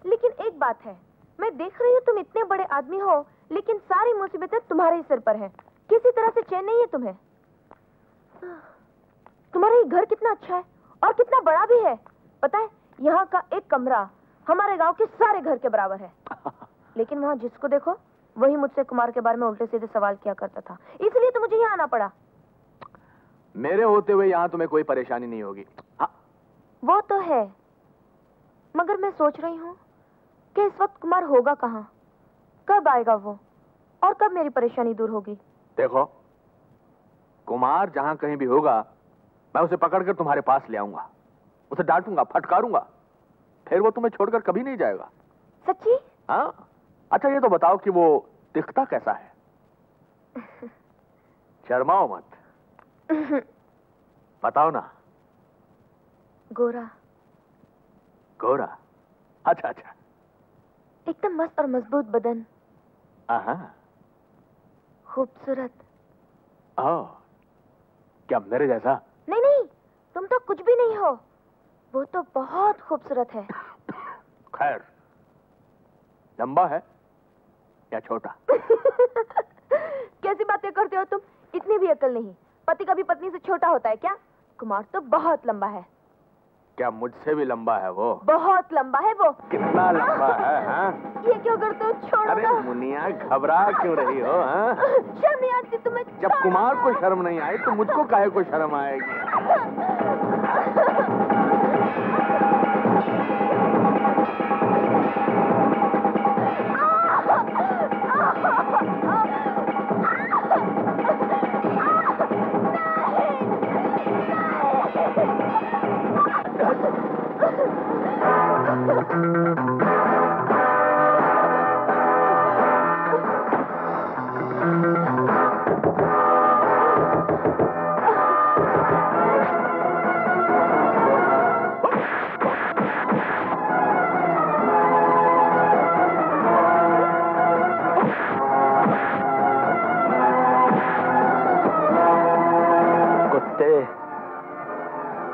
लेकिन एक बात है, मैं देख रही हूँ तुम इतने बड़े आदमी हो, लेकिन सारी मुसीबतें तुम्हारे ही सिर पर है। किसी तरह से चैन नहीं है तुम्हें। तुम्हारा ये घर कितना अच्छा है और कितना बड़ा भी है। पता है, यहाँ का एक कमरा हमारे गांव के सारे घर के बराबर है। लेकिन वहाँ जिसको देखो वही मुझसे कुमार के बारे में उल्टे सीधे सवाल किया करता था, इसलिए तो मुझे यहाँ आना पड़ा। मेरे होते हुए यहाँ तुम्हें कोई परेशानी नहीं होगी। हाँ। वो तो है, मगर मैं सोच रही हूँ कि इस वक्त कुमार होगा कहाँ, कब आएगा वो, और कब मेरी परेशानी दूर होगी। देखो, कुमार जहाँ कहीं भी होगा, मैं उसे पकड़कर तुम्हारे पास ले आऊंगा, उसे डांटूंगा, फटकारूंगा, फिर वो तुम्हें छोड़कर कभी नहीं जाएगा। सच्ची? हाँ। अच्छा ये तो बताओ कि वो दिखता कैसा है? शर्माओ मत, बताओ ना। गोरा। गोरा? अच्छा अच्छा। एकदम मस्त और मजबूत बदन। खूबसूरत। ओह, क्या मेरे जैसा? नहीं नहीं, तुम तो कुछ भी नहीं हो, वो तो बहुत खूबसूरत है। खैर, लंबा है या छोटा? कैसी बातें करते हो तुम, इतनी भी अकल नहीं। पति कभी पत्नी से छोटा होता है क्या? कुमार तो बहुत लंबा है। क्या मुझसे भी लंबा है वो? बहुत लंबा है वो। कितना लंबा है? हाँ? ये क्यों करते हो? छोड़ो। अरे मुनिया, घबरा क्यों रही हो? हाँ? शर्म नहीं आती तुम्हें? जब कुमार को शर्म नहीं आई तो मुझको काहे को शर्म आएगी?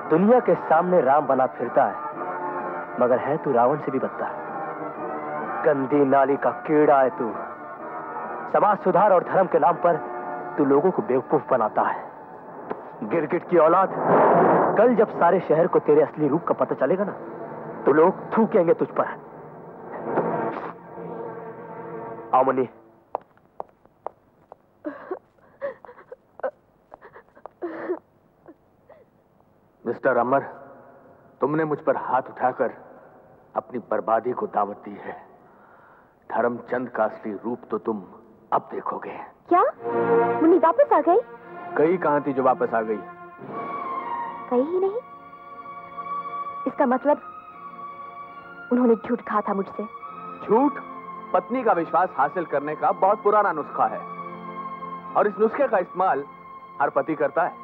दुनिया के सामने राम बना फिरता है, मगर है तू रावण से भी बदतर। गंदी नाली का कीड़ा है तू। समाज सुधार और धर्म के नाम पर तू लोगों को बेवकूफ बनाता है। गिरगिट की औलाद, कल जब सारे शहर को तेरे असली रूप का पता चलेगा ना, तो लोग थूकेंगे तुझ पर। आओ मुन्नी। मिस्टर अमर, तुमने मुझ पर हाथ उठाकर अपनी बर्बादी को दावत दी है। धर्मचंद का असली रूप तो तुम अब देखोगे। क्या मुन्नी वापस आ गई? कई कहां थी जो वापस आ गई? कहीं ही नहीं। इसका मतलब उन्होंने झूठ कहा था मुझसे। झूठ पत्नी का विश्वास हासिल करने का बहुत पुराना नुस्खा है, और इस नुस्खे का इस्तेमाल हर पति करता है।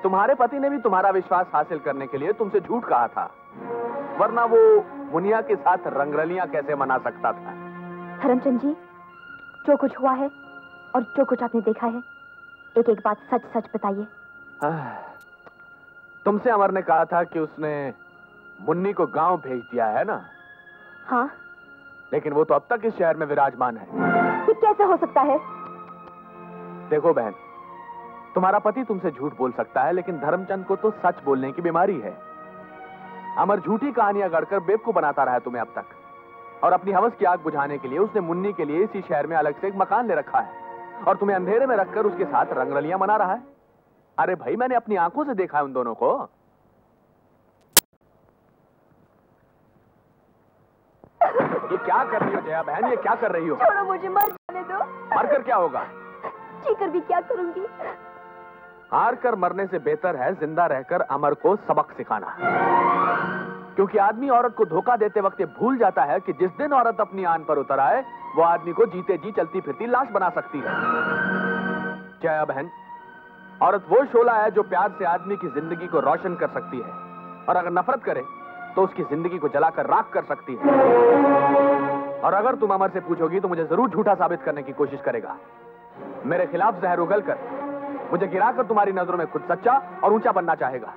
तुम्हारे पति ने भी तुम्हारा विश्वास हासिल करने के लिए तुमसे झूठ कहा था, वरना वो मुनिया के साथ रंगरलियां कैसे मना सकता था? धर्मचंद जी, जो कुछ हुआ है और जो कुछ आपने देखा है, एक एक बात सच सच बताइए। तुमसे अमर ने कहा था कि उसने मुन्नी को गांव भेज दिया है ना? हाँ। लेकिन वो तो अब तक इस शहर में विराजमान है। ये कैसे हो सकता है? देखो बहन, तुम्हारा पति तुमसे झूठ बोल सकता है, लेकिन धर्मचंद को तो सच बोलने की बीमारी है। अमर झूठी कहानियां गढ़कर बेवकूफ बनाता रहा है तुम्हें अब तक, और अपनी हवस की आग बुझाने के लिए उसने मुन्नी के लिए इसी शहर में अलग से एक मकान ले रखा है, और तुम्हें अंधेरे में रखकर उसके साथ रंगरलियां मना रहा है। अरे भाई, मैंने अपनी आंखों से देखा है उन दोनों को। ये क्या कर रही हो जया बहन, ये क्या कर रही हो? छोड़ो मुझे, मर जाने दो। मरकर क्या होगा? जीकर भी क्या करूंगी? हार कर मरने से बेहतर है जिंदा रहकर अमर को सबक सिखाना, क्योंकि आदमी औरत को धोखा देते वक्त ये भूल जाता है कि जिस दिन औरत अपनी आन पर उतर आए, वो आदमी को जीते जी चलती फिरती लाश बना सकती है। जया बहन, औरत वो शोला है जो प्यार से आदमी की जिंदगी को रोशन कर सकती है, और अगर नफरत करे तो उसकी जिंदगी को जलाकर राख कर सकती है। और अगर तुम अमर से पूछोगी तो मुझे जरूर झूठा साबित करने की कोशिश करेगा। मेरे खिलाफ जहर उगलकर मुझे गिराकर तुम्हारी नजरों में खुद सच्चा और ऊंचा बनना चाहेगा।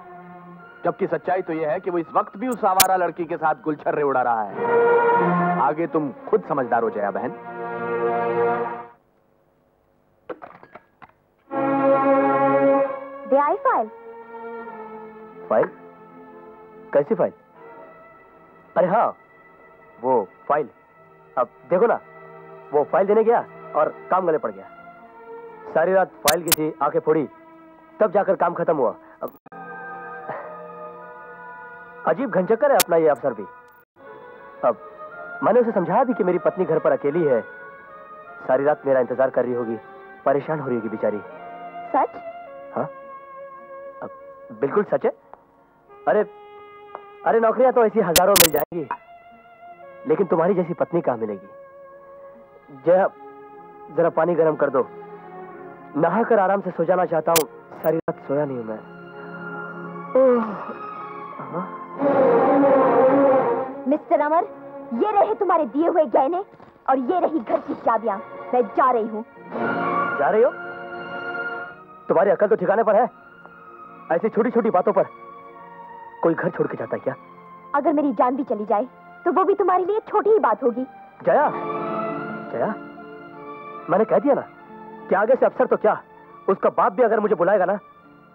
जबकि सच्चाई तो यह है कि वो इस वक्त भी उस आवारा लड़की के साथ गुलछर्रे उड़ा रहा है। आगे तुम खुद समझदार हो जया बहन। दे आई फाइल। फाइल? कैसी फाइल? अरे हाँ, वो फाइल। अब देखो ना, वो फाइल देने गया और काम गले पड़ गया। सारी रात फाइल की थी, आंखें फोड़ी, तब जाकर काम खत्म हुआ। अजीब घनचक्कर है अपना ये अफसर भी। अब मैंने उसे समझाया भी कि मेरी पत्नी घर पर अकेली है, सारी रात मेरा इंतजार कर रही होगी, परेशान हो रही होगी बेचारी। सच? हाँ, बिल्कुल सच है। अरे नौकरियां तो ऐसी हजारों मिल जाएंगी, लेकिन तुम्हारी जैसी पत्नी कहां मिलेगी। जरा पानी गर्म कर दो, नहाकर आराम से सो जाना चाहता हूँ। सारी रात सोया नहीं हूं मैं। मिस्टर अमर, ये रहे तुम्हारे दिए हुए गहने और ये रही घर की चाबियां। मैं जा रही हूँ। जा रही हो? तुम्हारी अकल तो ठिकाने पर है? ऐसी छोटी छोटी बातों पर कोई घर छोड़ के जाता है क्या? अगर मेरी जान भी चली जाए तो वो भी तुम्हारे लिए छोटी ही बात होगी। जया, मैंने कह दिया ना कि आगे से अफसर तो क्या, उसका बाप भी अगर मुझे बुलाएगा ना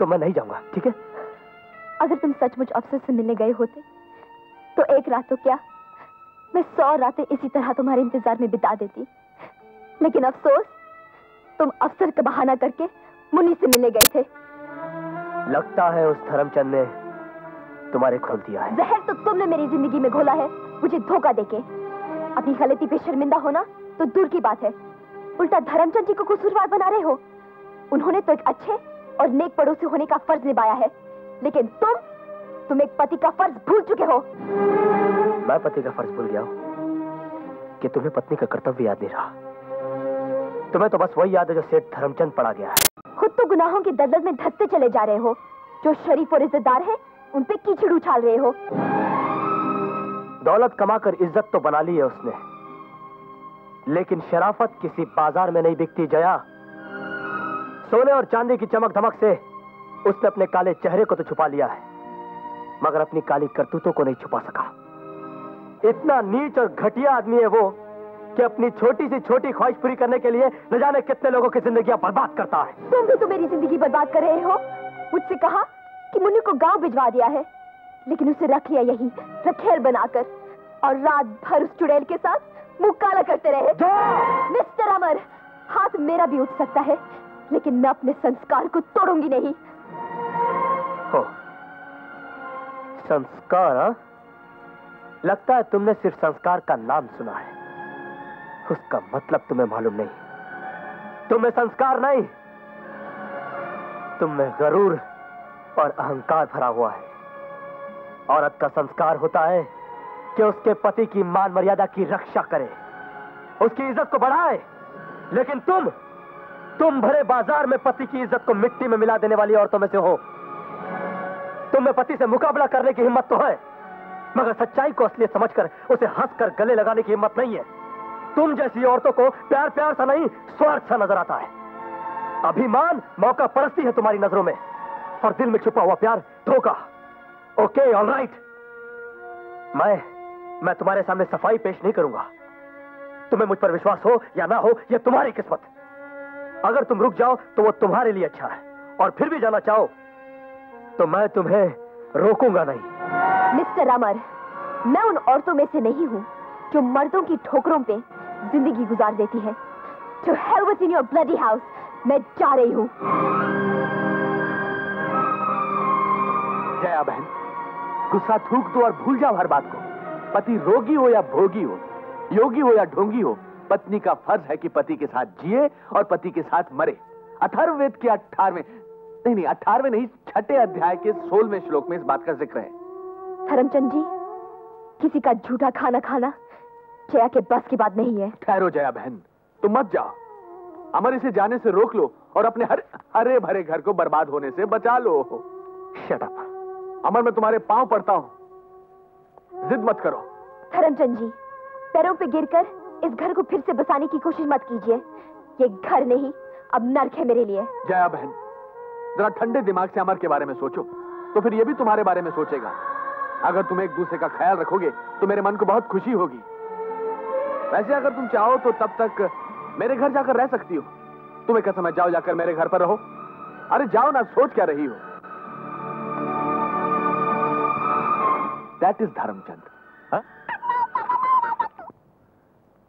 तो मैं नहीं जाऊंगा, ठीक है? अगर तुम सचमुच अफसर से मिलने गए होते तो एक रात तो क्या, मैं 100 रातें इसी तरह तुम्हारे इंतजार में बिता देती। लेकिन अफसोस, तुम अफसर का बहाना करके मुन्नी से मिलने गए थे। लगता है उस धर्मचंद ने तुम्हारे खोल दिया है। जहर तो तुमने मेरी जिंदगी में घोला है, मुझे धोखा देके। अपनी गलती पे शर्मिंदा होना तो दूर की बात है, उल्टा धर्मचंद जी को कसूरवार बना रहे हो। उन्होंने तो एक अच्छे और नेक पड़ोसी होने का फर्ज निभाया है, लेकिन तुम एक पति का फर्ज भूल चुके हो। मैं पति का फर्ज भूल गया हूं कि तुम्हें पत्नी का कर्तव्य याद नहीं रहा। तुम्हें तो बस वही याद है जो सेठ धर्मचंद पड़ा गया है। खुद तो गुनाहों की दलदल में धंसते चले जा रहे हो। जो शरीफ और इज्जतदार है उन पे कीचड़ उछाल रहे हो। दौलत कमाकर इज्जत तो बना ली है उसने, लेकिन शराफत किसी बाजार में नहीं बिकती जया। सोने और चांदी की चमक धमक से उसने अपने काले चेहरे को तो छुपा लिया है, मगर अपनी काली करतूतों को नहीं छुपा सका। इतना नीच और घटिया आदमी है वो कि अपनी छोटी सी छोटी ख्वाहिश पूरी करने के लिए न जाने कितने लोगों की जिंदगियां बर्बाद करता है। तुम भी तो मेरी जिंदगी बर्बाद कर रहे हो। मुझसे कहा कि मुन्नी को गांव भिजवा दिया है, लेकिन उसे रख लिया यही रखेल बनाकर, और रात भर उस चुड़ैल के साथ मुंह काला करते रहे। मिस्टर अमर, हाथ मेरा भी उठ सकता है, लेकिन मैं अपने संस्कार को तोड़ूंगी नहीं। हो, संस्कार? हाँ? लगता है तुमने सिर्फ संस्कार का नाम सुना है, उसका मतलब तुम्हें मालूम नहीं। तुम्हें संस्कार नहीं, तुम्हें गरूर और अहंकार भरा हुआ है। औरत का संस्कार होता है कि उसके पति की मान मर्यादा की रक्षा करे, उसकी इज्जत को बढ़ाए। लेकिन तुम भरे बाजार में पति की इज्जत को मिट्टी में मिला देने वाली औरतों में से हो। तुम्हें पति से मुकाबला करने की हिम्मत तो है, मगर सच्चाई को असलियत समझकर उसे हंसकर गले लगाने की हिम्मत नहीं है। तुम जैसी औरतों को प्यार प्यार सा नहीं, स्वार्थ सा नजर आता है। अभिमान मौका परस्ती है तुम्हारी नजरों में, और दिल में छुपा हुआ प्यार धोखा। ओके, ऑलराइट, मैं तुम्हारे सामने सफाई पेश नहीं करूंगा। तुम्हें मुझ पर विश्वास हो या ना हो, यह तुम्हारी किस्मत। अगर तुम रुक जाओ तो वो तुम्हारे लिए अच्छा है, और फिर भी जाना चाहो तो मैं तुम्हें रोकूंगा नहीं। मिस्टर अमर, मैं उन औरतों में से नहीं हूं जो मर्दों की ठोकरों पे जिंदगी गुजार देती है। To hell with in your bloody house, मैं जा रही हूं। जया बहन, गुस्सा थूक दो और भूल जाओ हर बात को। पति रोगी हो या भोगी हो, योगी हो या ढोंगी हो, पत्नी का फर्ज है कि पति के साथ जिए और पति के साथ मरे। अथर्ववेद के 18वें नहीं 6ठे अध्याय के 16वें श्लोक में इस बात का जिक्र है। धर्मचंद जी, किसी का झूठा खाना खाना जया के बस की बात नहीं है। ठहरो जया बहन, तुम मत जाओ। अमर इसे जाने से रोक लो और अपने हरे भरे घर को बर्बाद होने से बचा लो। Shut up. अमर, मैं तुम्हारे पांव पड़ता हूं, जिद मत करो। धर्मचंद जी, पैरों पे गिरकर इस घर को फिर से बसाने की कोशिश मत कीजिए। ये घर नहीं, अब नर्क है मेरे लिए। जया बहन, जरा ठंडे दिमाग से अमर के बारे में सोचो। तो फिर ये भी तुम्हारे बारे में सोचेगा। अगर तुम एक दूसरे का ख्याल रखोगे तो मेरे मन को बहुत खुशी होगी। वैसे अगर तुम चाहो तो तब तक मेरे घर जाकर रह सकती हो। तुम्हें कसम है, जाओ जाकर मेरे घर पर रहो। अरे जाओ ना, सोच क्या रही हो? That is Dharamchand.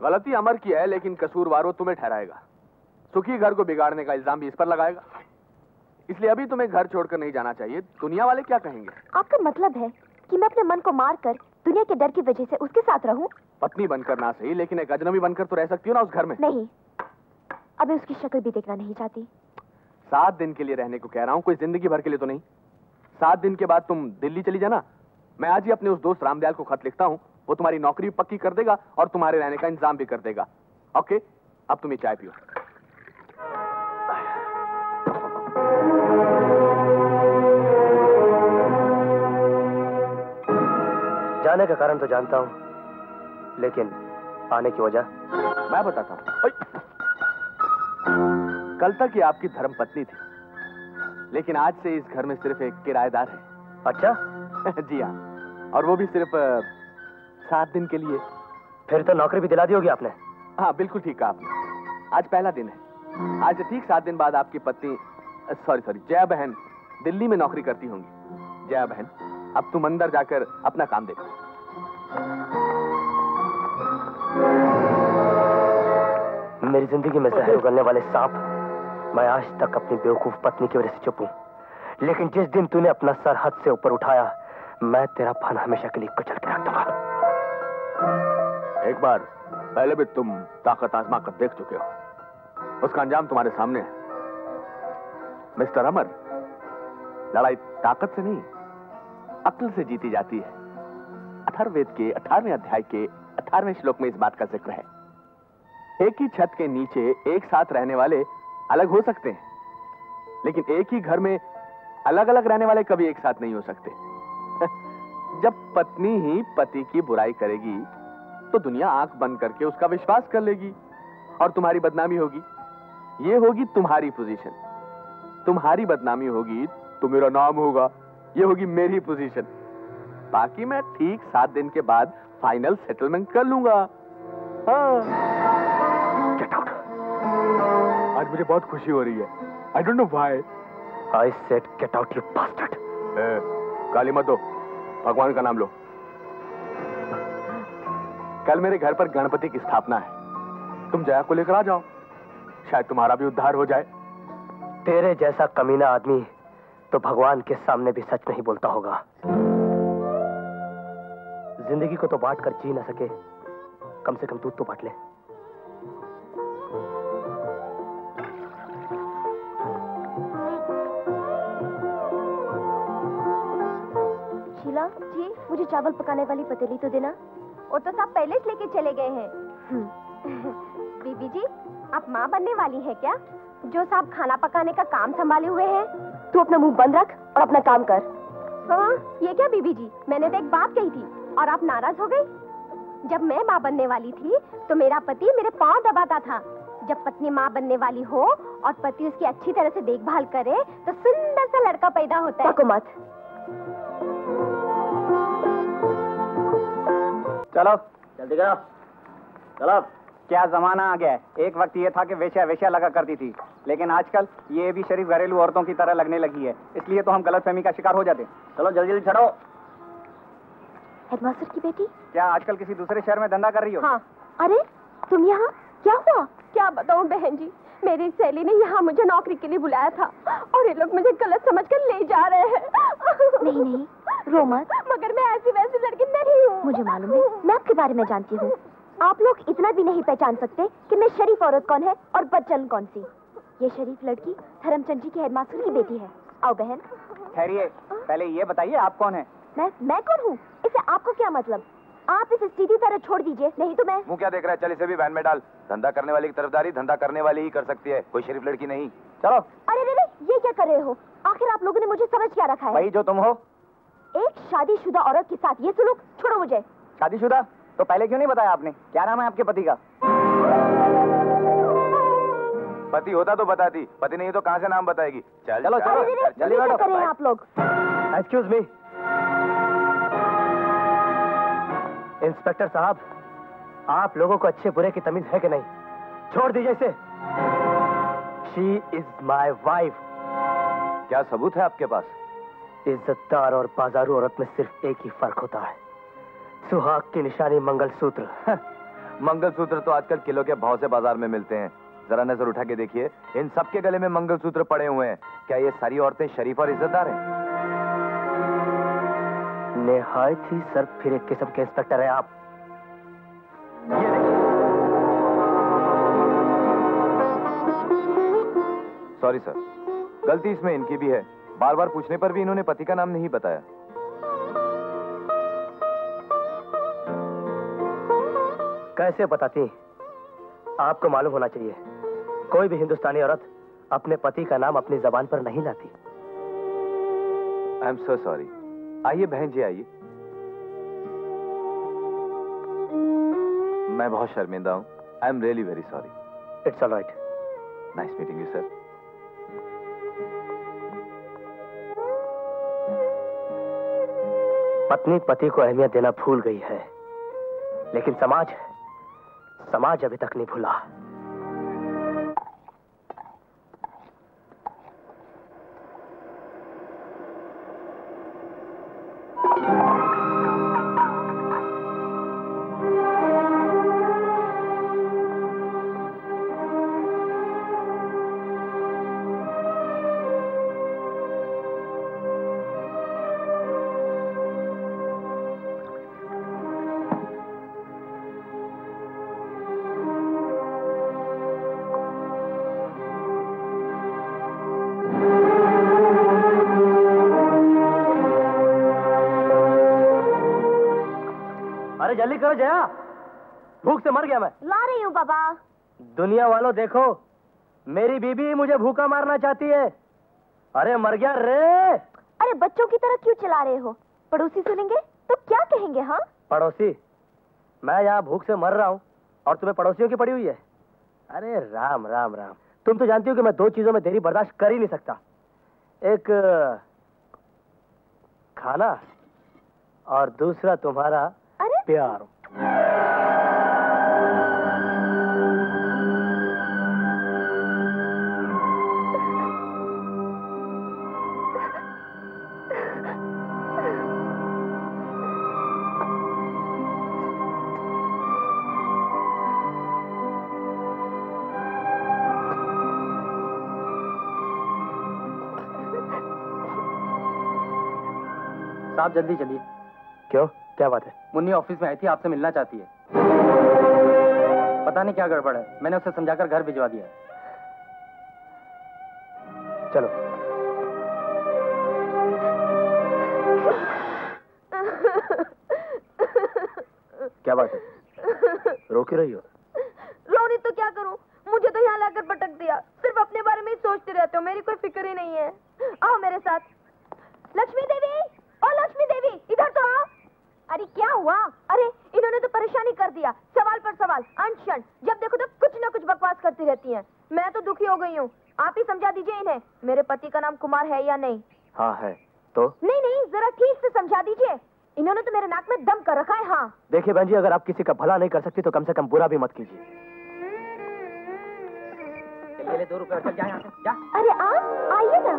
गलती अमर की है, लेकिन कसूरवार वो तुम्हें ठहराएगा। सुखी घर को बिगाड़ने का इल्जाम भी इस पर लगाएगा। इसलिए अभी तुम्हें घर छोड़कर नहीं जाना चाहिए। दुनिया वाले क्या कहेंगे? आपका मतलब है कि मैं अपने मन को मारकर दुनिया के डर की वजह से उसके साथ रहूं? पत्नी बनकर ना सही, लेकिन एक अजनबी बनकर तो रह सकती हो ना उस घर में। नहीं, अभी उसकी शक्ल भी देखना नहीं चाहती। 7 दिन के लिए रहने को कह रहा हूं, कोई जिंदगी भर के लिए तो नहीं। 7 दिन के बाद तुम दिल्ली चली जाना। मैं आज ही अपने उस दोस्त रामदयाल को खत लिखता हूं, वो तुम्हारी नौकरी पक्की कर देगा और तुम्हारे रहने का इंतजाम भी कर देगा। ओके, अब तुम ये चाय पियो। जाने का कारण तो जानता हूं, लेकिन आने की वजह मैं बताता हूं। कल तक ये आपकी धर्मपत्नी थी, लेकिन आज से इस घर में सिर्फ एक किराएदार है। अच्छा? जी हाँ, और वो भी सिर्फ 7 दिन के लिए। फिर तो नौकरी भी दिला दी होगी आपने। हाँ, बिल्कुल ठीक कहा आपने। आज पहला दिन है। आज से ठीक 7 दिन बाद आपकी पत्नी सॉरी जया बहन दिल्ली में नौकरी करती होंगी। जया बहन, अब तुम अंदर जाकर अपना काम देखो। मेरी जिंदगी में जहर उगलने वाले सांप, मैं आज तक अपनी बेवकूफ पत्नी की वजह से चुप हूं, लेकिन जिस दिन तूने अपना सर हद से ऊपर उठाया, मैं तेरा फन हमेशा के लिए कुचल के रख दूंगा। एक बार पहले भी तुम ताकत आजमा कर देख चुके हो, उसका अंजाम तुम्हारे सामने है। मिस्टर अमर, लड़ाई ताकत से नहीं, अक्ल से जीती जाती है। अथर्ववेद के 18वें अध्याय के 18वें श्लोक में इस बात का जिक्र है। एक ही छत के नीचे एक साथ रहने वाले अलग हो सकते हैं, लेकिन एक ही घर में अलग अलग रहने वाले कभी एक साथ नहीं हो सकते। जब पत्नी ही पति की बुराई करेगी तो दुनिया आंख बंद करके उसका विश्वास कर लेगी और तुम्हारी बदनामी होगी। ये होगी तुम्हारी पोजीशन। तुम्हारी बदनामी होगी तो मेरा नाम होगा, ये होगी मेरी पोजीशन। बाकी मैं ठीक 7 दिन के बाद फाइनल सेटलमेंट कर लूंगा। हाँ। Get out. आज मुझे बहुत खुशी हो रही है। I don't know why. I said get out, you bastard. गाली मत दो, भगवान का नाम लो। कल मेरे घर पर गणपति की स्थापना है, तुम जया को लेकर आ जाओ, शायद तुम्हारा भी उद्धार हो जाए। तेरे जैसा कमीना आदमी तो भगवान के सामने भी सच नहीं बोलता होगा। जिंदगी को तो बांट कर जी न सके, कम से कम दूध तो बांट ले। शीला जी, मुझे चावल पकाने वाली पतीली तो देना। वो तो सब पहले से लेके चले गए हैं। बीबी जी, आप माँ बनने वाली है क्या, जो साहब खाना पकाने का काम संभाले हुए हैं? तू अपना मुंह बंद रख और अपना काम कर। हाँ, ये क्या बीबी जी, मैंने तो एक बात कही थी और आप नाराज हो गई। जब मैं माँ बनने वाली थी तो मेरा पति मेरे पाँव दबाता था। जब पत्नी माँ बनने वाली हो और पति उसकी अच्छी तरह से देखभाल करे तो सुंदर सा लड़का पैदा होता है। मत। चलो जल्दी करो, चलो। क्या जमाना आ गया है। एक वक्त ये था कि वेश्या वेश्या लगा करती थी, लेकिन आजकल ये भी शरीफ घरेलू औरतों की तरह लगने लगी है। इसलिए तो हम गलतफहमी का शिकार हो जाते। चलो जल्दी जल्दी चढ़ो। हेडमास्टर की बेटी, क्या आजकल किसी दूसरे शहर में धंधा कर रही हो? हाँ। अरे तुम यहाँ, क्या हुआ? क्या बताऊँ बहन जी, मेरी सहेली ने यहाँ मुझे नौकरी के लिए बुलाया था और ये लोग मुझे गलत समझकर ले जा रहे हैं। नहीं नहीं, रो मत। मगर मैं ऐसी वैसी लड़की नहीं हूँ। मुझे मालूम है, मैं आपके बारे में जानती हूँ। आप लोग इतना भी नहीं पहचान सकते कि मैं शरीफ औरत कौन है और बदचलन कौन सी। ये शरीफ लड़की धर्मचंद जी के हेडमास्टर की बेटी है। आओ बहन। ठहरिए, पहले ये बताइए आप कौन है? मैं कौन हूँ, इससे आपको क्या मतलब? आप इसे सीधी तरह छोड़ दीजिए, नहीं तो मैं। मुंह क्या देख रहा है, चल इसे भी वैन में डाल। धंधा करने वाली की तरफदारी धंधा करने वाली ही कर सकती है, कोई शरीफ लड़की नहीं। चलो। अरे रे, ये क्या कर रहे हो? आखिर आप लोगों ने मुझे समझ क्या रखा है? वही जो तुम हो, एक शादीशुदा औरत के साथ ये सुलूक। छोड़ो मुझे। शादीशुदा? तो पहले क्यों नहीं बताया आपने? क्या नाम है आपके पति का? पति होता तो बताती, पति नहीं तो कहाँ से नाम बताएगी। चल चलो चल, चलो चल, जल्दी क्या बैठो। कर रहे हैं आप लोग? एक्सक्यूज मी, इंस्पेक्टर साहब, आप लोगों को अच्छे बुरे की तमीज है कि नहीं? छोड़ दीजिए इसे। She is my wife. क्या सबूत है आपके पास? इज्जतदार और बाजारू औरत में सिर्फ एक ही फर्क होता है, सुहाग की निशानी मंगलसूत्र। मंगलसूत्र तो आजकल किलो के भाव से बाजार में मिलते हैं। जरा नजर उठा के देखिए, इन सबके गले में मंगलसूत्र पड़े हुए हैं। क्या ये सारी औरतें शरीफ और इज्जतदार हैं? निहायत ही सर फिर एक किस्म के इंस्पेक्टर हैं आप। ये देखिए। सॉरी सर, गलती इसमें इनकी भी है। बार बार पूछने पर भी इन्होंने पति का नाम नहीं बताया। कैसे बताती? आपको मालूम होना चाहिए, कोई भी हिंदुस्तानी औरत अपने पति का नाम अपनी जबान पर नहीं लाती। I am so sorry. आइए बहन जी, आइए। मैं बहुत शर्मिंदा हूँ। I am really very sorry. It's all right. Nice meeting you sir. पत्नी पति को अहमियत देना भूल गई है, लेकिन समाज अभी तक नहीं भूला। जल्दी करो जया, भूख से मर गया मैं। ला रही हूँ बाबा। दुनिया वालों देखो, मेरी बीबी मुझे भूखा मारना चाहती है। अरे मर गया रे। अरे बच्चों की तरह क्यों चला रहे हो? पड़ोसी सुनेंगे तो क्या कहेंगे? हाँ पड़ोसी? मैं यहाँ भूख से मर रहा हूँ और तुम्हें पड़ोसियों की पड़ी हुई है। अरे राम राम राम, तुम तो जानती हो कि मैं दो चीजों में देरी बर्दाश्त कर ही नहीं सकता, एक खाना और दूसरा तुम्हारा प्यार। साहब जल्दी चलिए। क्यों, क्या बात है? मुन्नी ऑफिस में आई थी, आपसे मिलना चाहती है। पता नहीं क्या गड़बड़ है, मैंने उसे समझाकर घर भिजवा दिया। चलो। क्या बात है, रो क्यों रही हो? रोनी तो क्या करूं, मुझे तो यहाँ लाकर पटक दिया। सिर्फ अपने बारे में ही सोचते रहते हो, मेरी कोई फिक्र ही नहीं है। आओ मेरे साथ। लक्ष्मी देवी, ओ लक्ष्मी देवी, इधर तो आओ। अरे क्या हुआ? अरे इन्होंने तो परेशानी कर दिया, सवाल पर सवाल, अनशन, जब देखो तो कुछ ना कुछ बकवास करती रहती हैं। मैं तो दुखी हो गई हूँ, आप ही समझा दीजिए इन्हें, मेरे पति का नाम कुमार है या नहीं। हाँ है। तो नहीं नहीं, जरा ठीक से समझा दीजिए, इन्होंने तो मेरे नाक में दम कर रखा है। हाँ देखिए बहन जी, अगर आप किसी का भला नहीं कर सकती तो कम से कम बुरा भी मत कीजिए। ले 2 रुपए और चल जा यहाँ से, जा। अरे आप आइए ना।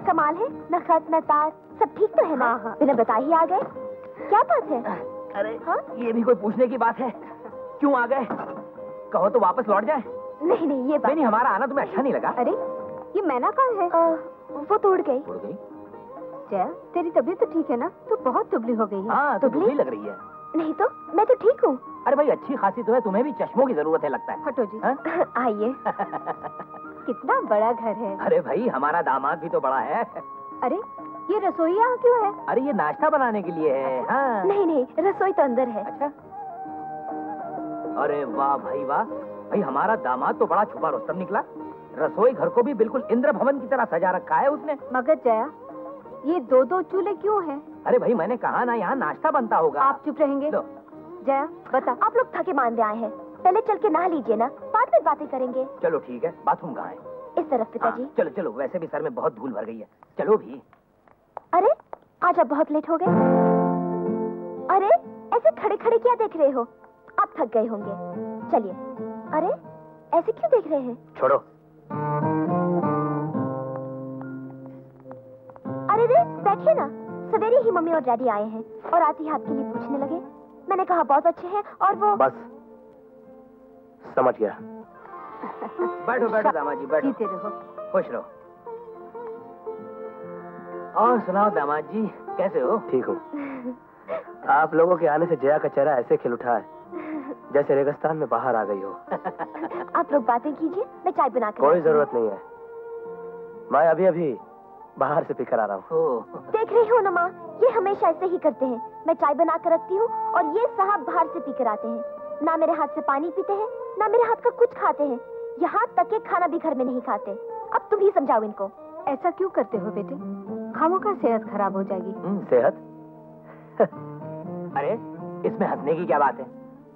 कमाल है, न खत न तार, सब ठीक तो है ना? हाँ। बिना बताए ही आ गए, क्या बात है? अरे हाँ? ये भी कोई पूछने की बात है? क्यों आ गए? कहो तो वापस लौट जाए। नहीं नहीं, ये बात नहीं, हमारा आना तुम्हें अच्छा नहीं लगा? अरे ये मैना कहाँ है? वो तो उड़ गई। उड़ गई? जया, तेरी तबीयत तो ठीक है ना? तू बहुत दुबली हो गई है। हाँ, तो दुबली लग रही है। नहीं तो मैं तो ठीक हूँ। अरे भाई अच्छी खासी तो है, तुम्हें भी चश्मों की जरूरत है लगता है। हटो जी। हाँ? आइए। कितना बड़ा घर है। अरे भाई हमारा दामाद भी तो बड़ा है। अरे ये रसोई यहाँ क्यों है? अरे ये नाश्ता बनाने के लिए है। अच्छा? हाँ। नहीं नहीं, रसोई तो अंदर है। अच्छा। अरे वाह भाई वाह, भाई हमारा दामाद तो बड़ा छुपा रुस्तम निकला। रसोई घर को भी बिल्कुल इंद्र भवन की तरह सजा रखा है उसने। मगर जया, ये 2-2 चूल्हे क्यों हैं? अरे भाई मैंने कहा ना, यहाँ नाश्ता बनता होगा। आप चुप रहेंगे? लो। जया बता, आप लोग थके मांदे आए हैं, पहले चल के नहा लीजिए ना, बाद में बातें करेंगे। चलो ठीक है, बाथरूम कहाँ है? इस तरफ पिताजी। चलो चलो, वैसे भी सर में बहुत धूल भर गई है, चलो भी। अरे आज आप बहुत लेट हो गए। अरे ऐसे खड़े खड़े क्या देख रहे हो? आप थक गए होंगे, चलिए। अरे ऐसे क्यों देख रहे हैं? छोड़ो। अरे रे बैठिए ना। सवेरे ही मम्मी और डैडी आए हैं और आते ही आपके लिए पूछने लगे। मैंने कहा बहुत अच्छे हैं और वो बस समझ गया। बैठो बैठो दामाद जी, बैठो। जीते रहो। खुश रहो। और सुनाओ दामाद जी, कैसे हो? ठीक हूँ। आप लोगों के आने से जया का चेहरा ऐसे खिल उठा है जैसे रेगिस्तान में बाहर आ गई हो। आप लोग बातें कीजिए, मैं चाय बना कर। कोई जरूरत नहीं है, मैं अभी अभी बाहर से पीकर आ रहा हूँ। देख रही हो ना माँ, ये हमेशा ऐसे ही करते हैं। मैं चाय बना कर रखती हूँ और ये साहब बाहर से पीकर आते हैं। ना मेरे हाथ से पानी पीते हैं, ना मेरे हाथ का कुछ खाते हैं। यहाँ तक के खाना भी घर में नहीं खाते। अब तुम ही समझाओ इनको। ऐसा क्यों करते हो बेटे? खामोखा सेहत खराब हो जाएगी। सेहत? अरे इसमें हंसने की क्या बात है?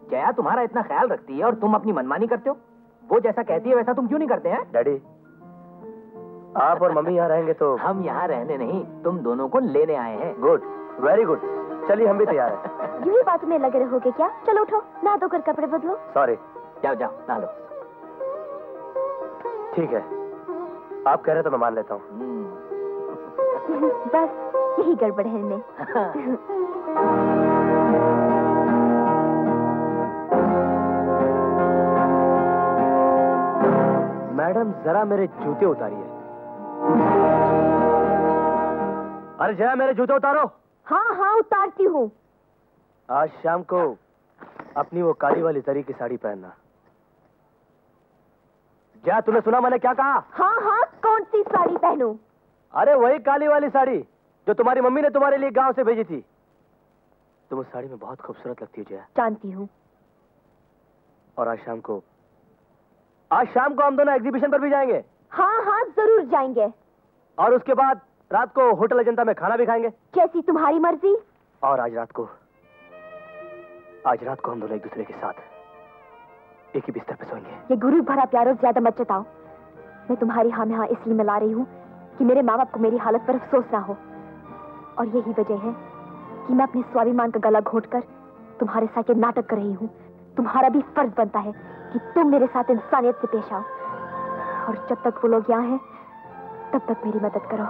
जया तुम्हारा इतना ख्याल रखती है और तुम अपनी मनमानी करते हो। वो जैसा कहती है वैसा तुम क्यों नहीं करते हैं? डैडी, आप और मम्मी यहाँ रहेंगे तो? हम यहाँ रहने नहीं, तुम दोनों को लेने आए हैं। Good, very good. चलिए हम भी तैयार हैं। यूं ही बातों में लगे रहोगे क्या? चलो उठो, नहा धोकर कपड़े बदलो। सॉरी। जाओ जाओ नहा लो। ठीक है, आप कह रहे तो मैं मान लेता हूँ। बस यही गड़बड़ है इनमें। मैडम जरा मेरे जूते उतारिए। अरे जया मेरे जूते उतारो। हाँ हाँ उतारती हूँ। आज शाम को अपनी वो काली वाली जरी की साड़ी पहनना। जया तूने सुना मैंने क्या कहा? हाँ हाँ, कौन सी साड़ी पहनूं? अरे वही काली वाली साड़ी जो तुम्हारी मम्मी ने तुम्हारे लिए गांव से भेजी थी। तुम उस साड़ी में बहुत खूबसूरत लगती हो जया। जानती हूँ। और आज शाम को हम दोनों एग्जीबिशन पर भी जाएंगे। हाँ हाँ जरूर जाएंगे। और उसके बाद रात को होटल अजंता में खाना भी खाएंगे। जैसी तुम्हारी मर्जी। और आज रात को हम दोनों एक दूसरे के साथ एक ही बिस्तर पे सोएंगे। ये गुरु भरा प्यार और ज्यादा मत जताओ। मैं तुम्हारी हाँ में हाँ इसलिए मिला रही हूँ कि मेरे माँ बाप को मेरी हालत पर अफसोस ना हो। और यही वजह है कि मैं अपने स्वाभिमान का गला घोंटकर तुम्हारे साथ ये नाटक कर रही हूँ। तुम्हारा भी फर्ज बनता है कि तुम मेरे साथ इंसानियत से पेश आओ। और जब तक वो लोग यहाँ हैं, तब तक मेरी मदद करो।